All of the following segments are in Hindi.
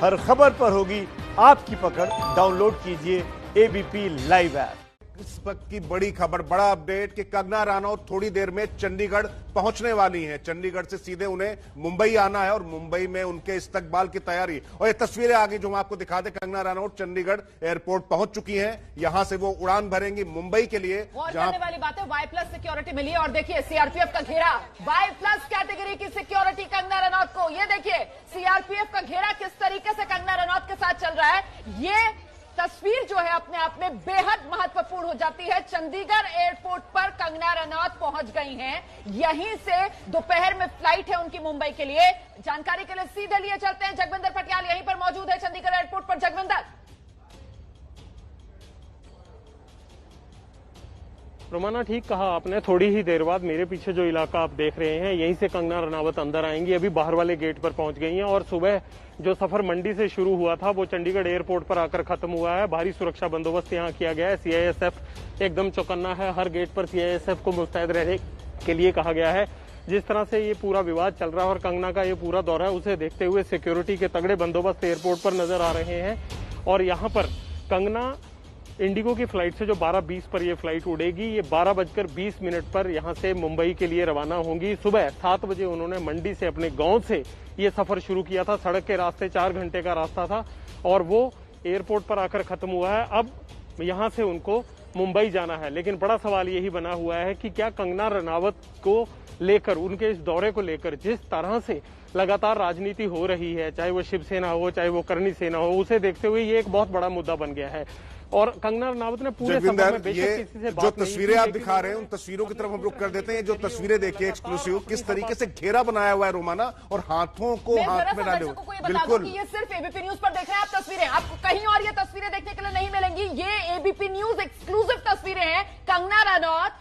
हर खबर पर होगी आपकी पकड़। डाउनलोड कीजिए एबीपी लाइव ऐप। इस वक्त की बड़ी खबर, बड़ा अपडेट कि कंगना रनौत थोड़ी देर में चंडीगढ़ पहुंचने वाली हैं। चंडीगढ़ से सीधे उन्हें मुंबई आना है और मुंबई में उनके इस्तकबाल की तैयारी। और ये तस्वीरें आ गई जो हम आपको दिखा दें। कंगना रनौत चंडीगढ़ एयरपोर्ट पहुंच चुकी हैं। यहां से वो उड़ान भरेंगी मुंबई के लिए। करने वाली बात है, Y+ सिक्योरिटी मिली है और देखिए सीआरपीएफ का घेरा, Y+ कैटेगरी की सिक्योरिटी कंगना रनौत को। ये देखिए सीआरपीएफ का घेरा किस तरीके से कंगना रनौत के साथ चल रहा है। ये तस्वीर जो है अपने आप में बेहद महत्वपूर्ण हो जाती है। चंडीगढ़ एयरपोर्ट पर कंगना रनौत पहुंच गई हैं। यहीं से दोपहर में फ्लाइट है उनकी मुंबई के लिए। जानकारी के लिए सीधे लिए चलते हैं। जगविंदर पटियाल यहीं पर मौजूद है चंडीगढ़ एयरपोर्ट पर। जगविंदर। रोमाना, ठीक कहा आपने। थोड़ी ही देर बाद मेरे पीछे जो इलाका आप देख रहे हैं, यहीं से कंगना रनौत अंदर आएंगी। अभी बाहर वाले गेट पर पहुंच गई हैं और सुबह जो सफर मंडी से शुरू हुआ था वो चंडीगढ़ एयरपोर्ट पर आकर खत्म हुआ है। भारी सुरक्षा बंदोबस्त यहां किया गया है। सीआईएसएफ एकदम चौकन्ना है। हर गेट पर सीआईएसएफ को मुस्तैद रहने के लिए कहा गया है। जिस तरह से ये पूरा विवाद चल रहा है और कंगना का ये पूरा दौरा है, उसे देखते हुए सिक्योरिटी के तगड़े बंदोबस्त एयरपोर्ट पर नजर आ रहे हैं। और यहाँ पर कंगना इंडिगो की फ्लाइट से जो 12:20 पर यह फ्लाइट उड़ेगी, ये 12:20 पर यहां से मुंबई के लिए रवाना होंगी। सुबह 7 बजे उन्होंने मंडी से अपने गांव से ये सफर शुरू किया था। सड़क के रास्ते 4 घंटे का रास्ता था और वो एयरपोर्ट पर आकर खत्म हुआ है। अब यहां से उनको मुंबई जाना है। लेकिन बड़ा सवाल यही बना हुआ है कि क्या कंगना रनौत को लेकर, उनके इस दौरे को लेकर जिस तरह से लगातार राजनीति हो रही है, चाहे वो शिवसेना हो चाहे वो करनी सेना हो, उसे देखते हुए ये एक बहुत बड़ा मुद्दा बन गया है। और कंगना रनौत ने पूरे सफर में बेशक किसी से बात जो तस्वीरें आप दिखा रहे हैं उन तस्वीरों की तरफ हम रुक कर देते हैं। जो तस्वीरें देखिए एक्सक्लूसिव, किस तरीके से घेरा बनाया हुआ है रोमाना और हाथों को हाथ में डाले हुए। बिल्कुल, ये सिर्फ एबीपी न्यूज पर देख रहे हैं आप तस्वीरें, आपको कहीं और ये तस्वीरें देखने के लिए नहीं मिलेंगी। ये एबीपी न्यूज एक्सक्लूसिव तस्वीरें हैं कंगना रनौत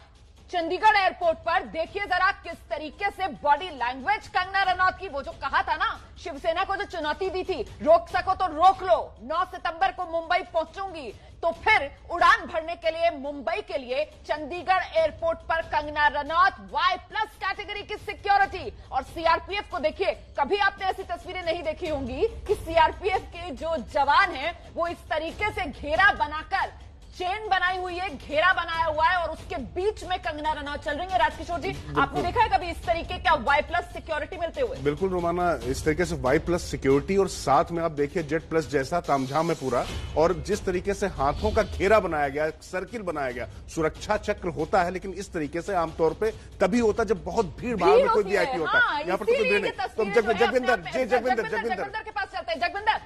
चंडीगढ़ एयरपोर्ट पर। देखिए जरा किस तरीके से बॉडी लैंग्वेज कंगना रनौत की। वो जो कहा था ना, शिवसेना को जो चुनौती दी थी, रोक सको तो रोक लो, 9 सितंबर को मुंबई पहुंचूंगी, तो फिर उड़ान भरने के लिए मुंबई के लिए चंडीगढ़ एयरपोर्ट पर कंगना रनौत। Y+ कैटेगरी की सिक्योरिटी और सीआरपीएफ को देखिए। कभी आपने ऐसी तस्वीरें नहीं देखी होंगी कि सीआरपीएफ के जो जवान हैं वो इस तरीके से घेरा बनाकर, चेन बनाई हुई है, घेरा बनाया हुआ है और उसके बीच में कंगना रनौत चल रही है। राजकिशोर जी, आपने देखा है कभी इस तरीके का Y+ सिक्योरिटी मिलते हुए? बिल्कुल रोमाना, इस तरीके से Y+ सिक्योरिटी और साथ में आप देखिए Z+ जैसा तामझाम है पूरा। और जिस तरीके से हाथों का घेरा बनाया गया, सर्किल बनाया गया। सुरक्षा चक्र होता है लेकिन इस तरीके से आमतौर पर तभी होता है जब बहुत भीड़ भाड़ में कोई वीआईपी होता है। यहाँ पर तो कोई भीड़ नहीं। तो जगविंदर के पास चलते हैं। जगविंदर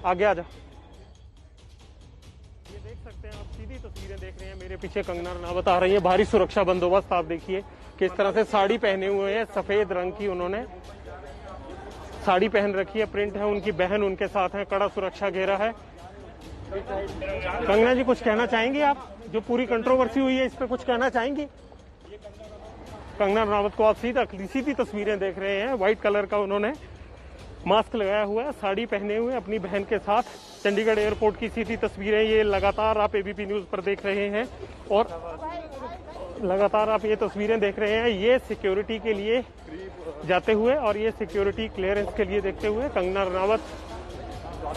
आगे आ जाओ। सकते हैं आप, सीधी तस्वीरें देख रहे हैं। मेरे पीछे कंगना रनौत आ रही है। भारी सुरक्षा बंदोबस्त आप देखिए किस तरह से साड़ी पहने हुए हैं, सफेद रंग की उन्होंने साड़ी पहन रखी है, प्रिंट है। उनकी बहन उनके साथ है, कड़ा सुरक्षा घेरा है। कंगना जी, कुछ कहना चाहेंगे आप? जो पूरी कंट्रोवर्सी हुई है इस पर कुछ कहना चाहेंगी? कंगना रनौत को आप सीधी तस्वीरें देख रहे हैं। व्हाइट कलर का उन्होंने मास्क लगाया हुआ है, साड़ी पहने हुए अपनी बहन के साथ। चंडीगढ़ एयरपोर्ट की सीधी तस्वीरें ये लगातार आप एबीपी न्यूज पर देख रहे हैं और लगातार आप ये तस्वीरें देख रहे हैं। ये सिक्योरिटी के लिए जाते हुए और ये सिक्योरिटी क्लियरेंस के लिए देखते हुए कंगना रनौत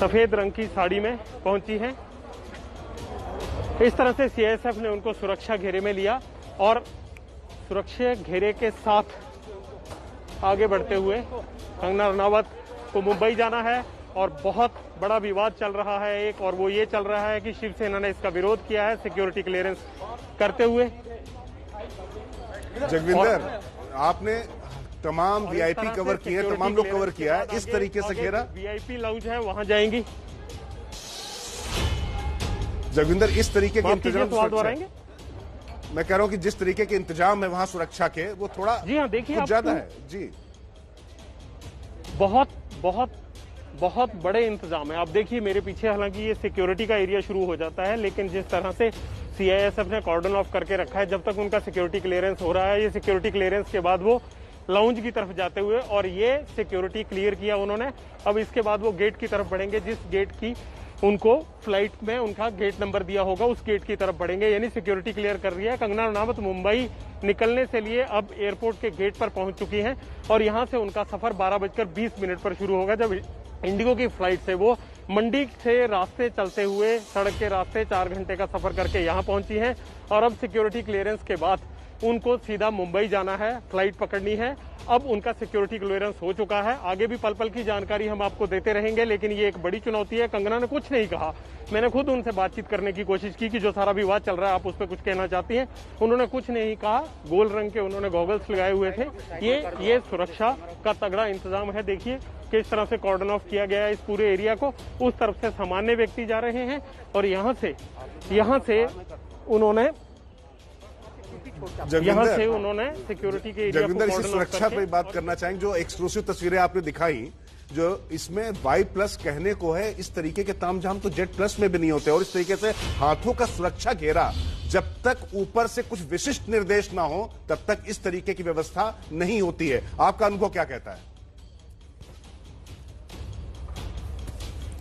सफेद रंग की साड़ी में पहुंची है। इस तरह से सीआईएसएफ ने उनको सुरक्षा घेरे में लिया और सुरक्षा घेरे के साथ आगे बढ़ते हुए कंगना रनौत को मुंबई जाना है। और बहुत बड़ा विवाद चल रहा है एक, और वो ये चल रहा है कि शिवसेना ने इसका विरोध किया है सिक्योरिटी क्लियरेंस करते हुए। जगविंदर, आपने तमाम वीआईपी कवर किए, तमाम लोग कवर किया है। इस तरीके से घेरा वीआईपी लाउंज है, वहां जाएंगी। जगविंदर, इस तरीके के इंतजाम दोहराएंगे। मैं कह रहा हूं कि जिस तरीके के इंतजाम है वहां सुरक्षा के, वो थोड़ा जी हाँ देखिए ज्यादा है जी। बहुत बहुत बहुत बड़े इंतजाम है। आप देखिए मेरे पीछे, हालांकि ये सिक्योरिटी का एरिया शुरू हो जाता है लेकिन जिस तरह से सीआईएसएफ ने कॉर्डन ऑफ करके रखा है, जब तक उनका सिक्योरिटी क्लियरेंस हो रहा है, ये सिक्योरिटी क्लियरेंस के बाद वो लाउंज की तरफ जाते हुए, और ये सिक्योरिटी क्लियर किया उन्होंने। अब इसके बाद वो गेट की तरफ बढ़ेंगे, जिस गेट की उनको फ्लाइट में उनका गेट नंबर दिया होगा, उस गेट की तरफ बढ़ेंगे। यानी सिक्योरिटी क्लियर कर रही है। कंगना रनौत मुंबई निकलने से लिए अब एयरपोर्ट के गेट पर पहुंच चुकी हैं और यहां से उनका सफर 12:20 पर शुरू होगा, जब इंडिगो की फ्लाइट से वो मंडी से रास्ते चलते हुए सड़क के रास्ते 4 घंटे का सफर करके यहाँ पहुंची हैं और अब सिक्योरिटी क्लियरेंस के बाद उनको सीधा मुंबई जाना है, फ्लाइट पकड़नी है। अब उनका सिक्योरिटी क्लियरेंस हो चुका है। आगे भी पल पल की जानकारी हम आपको देते रहेंगे, लेकिन ये एक बड़ी चुनौती है। कंगना ने कुछ नहीं कहा। मैंने खुद उनसे बातचीत करने की कोशिश की कि जो सारा विवाद चल रहा है आप उस पर कुछ कहना चाहती हैं। उन्होंने कुछ नहीं कहा। गोल रंग के उन्होंने गॉगल्स लगाए हुए थे। ये सुरक्षा का तगड़ा इंतजाम है। देखिए किस तरह से कॉर्डन ऑफ किया गया है इस पूरे एरिया को। उस तरफ से सामान्य व्यक्ति जा रहे हैं और यहाँ से उन्होंने सिक्योरिटी के एरिया जगविंदर, को इसी सुरक्षा पे बात करना चाहेंगे। जो एक्सक्लूसिव तस्वीरें आपने दिखाई, जो इसमें Y+ कहने को है, इस तरीके के तामझाम तो Z+ में भी नहीं होते। और इस तरीके से हाथों का सुरक्षा घेरा, जब तक ऊपर से कुछ विशिष्ट निर्देश ना हो तब तक इस तरीके की व्यवस्था नहीं होती है। आपका अनुभव क्या कहता है?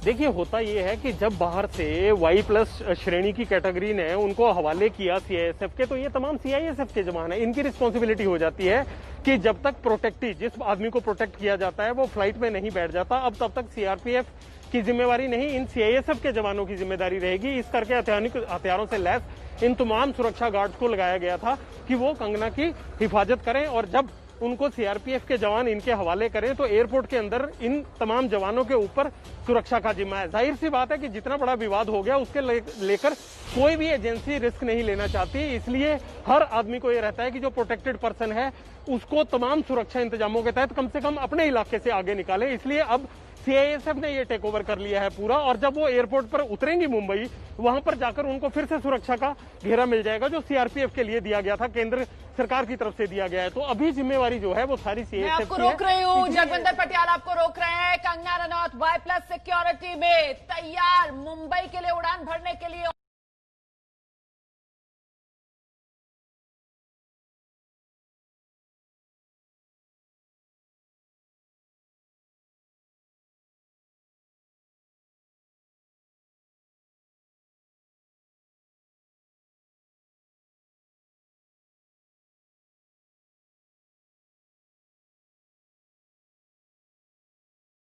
देखिए, होता यह है कि जब बाहर से Y+ श्रेणी की कैटेगरी ने उनको हवाले किया CISF के, तो ये तमाम CISF के जवान है। इनकी रिस्पॉन्सिबिलिटी हो जाती है कि जब तक प्रोटेक्टी, जिस आदमी को प्रोटेक्ट किया जाता है वो फ्लाइट में नहीं बैठ जाता, अब तब तक CRPF की जिम्मेवारी नहीं, इन CISF के जवानों की जिम्मेदारी रहेगी। इस करके हथियारों से लैस इन तमाम सुरक्षा गार्ड्स को लगाया गया था कि वो कंगना की हिफाजत करें, और जब उनको CRPF के जवान इनके हवाले करें तो एयरपोर्ट के अंदर इन तमाम जवानों के ऊपर सुरक्षा का जिम्मा है। जाहिर सी बात है कि जितना बड़ा विवाद हो गया उसके लेकर कोई भी एजेंसी रिस्क नहीं लेना चाहती, इसलिए हर आदमी को यह रहता है कि जो प्रोटेक्टेड पर्सन है उसको तमाम सुरक्षा इंतजामों के तहत कम से कम अपने इलाके से आगे निकाले। इसलिए अब CISF ने ये टेक ओवर कर लिया है पूरा, और जब वो एयरपोर्ट पर उतरेंगी मुंबई, वहां पर जाकर उनको फिर से सुरक्षा का घेरा मिल जाएगा जो CRPF के लिए दिया गया था, केंद्र सरकार की तरफ से दिया गया है। तो अभी जिम्मेवारी जो है वो सारी CISF की है। मैं आपको रोक रही हूँ, जगविंदर पटियाल आपको रोक रहे हैं। कंगना रनौत Y+ सिक्योरिटी में तैयार मुंबई के लिए उड़ान भरने के लिए